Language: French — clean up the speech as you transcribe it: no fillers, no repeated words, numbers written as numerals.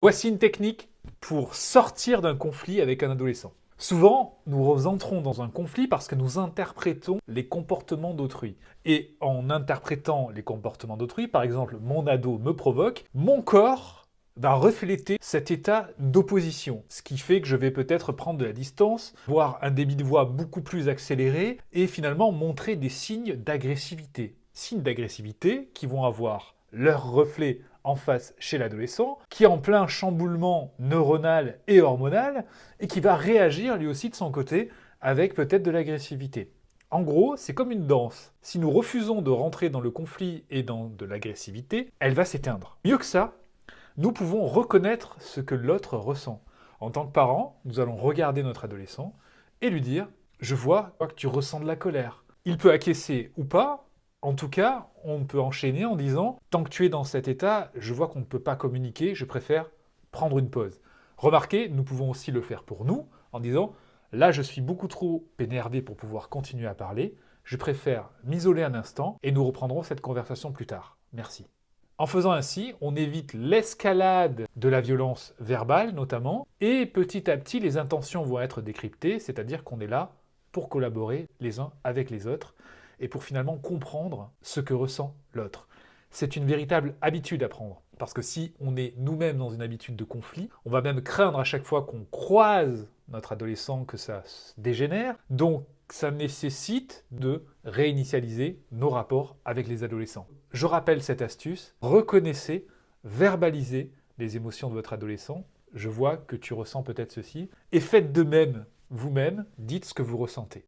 Voici une technique pour sortir d'un conflit avec un adolescent. Souvent, nous entrons dans un conflit parce que nous interprétons les comportements d'autrui. Et en interprétant les comportements d'autrui, par exemple, mon ado me provoque, mon corps va refléter cet état d'opposition. Ce qui fait que je vais peut-être prendre de la distance, voire un débit de voix beaucoup plus accéléré, et finalement montrer des signes d'agressivité. Signes d'agressivité qui vont avoir leur reflet en face chez l'adolescent, qui est en plein chamboulement neuronal et hormonal, et qui va réagir lui aussi de son côté avec peut-être de l'agressivité. En gros, c'est comme une danse. Si nous refusons de rentrer dans le conflit et dans de l'agressivité, elle va s'éteindre. Mieux que ça, nous pouvons reconnaître ce que l'autre ressent. En tant que parent, nous allons regarder notre adolescent et lui dire « Je vois que tu ressens de la colère ». Il peut acquiescer ou pas. En tout cas, on peut enchaîner en disant « Tant que tu es dans cet état, je vois qu'on ne peut pas communiquer, je préfère prendre une pause ». Remarquez, nous pouvons aussi le faire pour nous en disant « Là, je suis beaucoup trop énervé pour pouvoir continuer à parler, je préfère m'isoler un instant et nous reprendrons cette conversation plus tard. Merci ». En faisant ainsi, on évite l'escalade de la violence verbale notamment, et petit à petit, les intentions vont être décryptées, c'est-à-dire qu'on est là pour collaborer les uns avec les autres, et pour finalement comprendre ce que ressent l'autre. C'est une véritable habitude à prendre, parce que si on est nous-mêmes dans une habitude de conflit, on va même craindre à chaque fois qu'on croise notre adolescent que ça se dégénère, donc ça nécessite de réinitialiser nos rapports avec les adolescents. Je rappelle cette astuce, reconnaissez, verbalisez les émotions de votre adolescent, je vois que tu ressens peut-être ceci, et faites de même vous-même, dites ce que vous ressentez.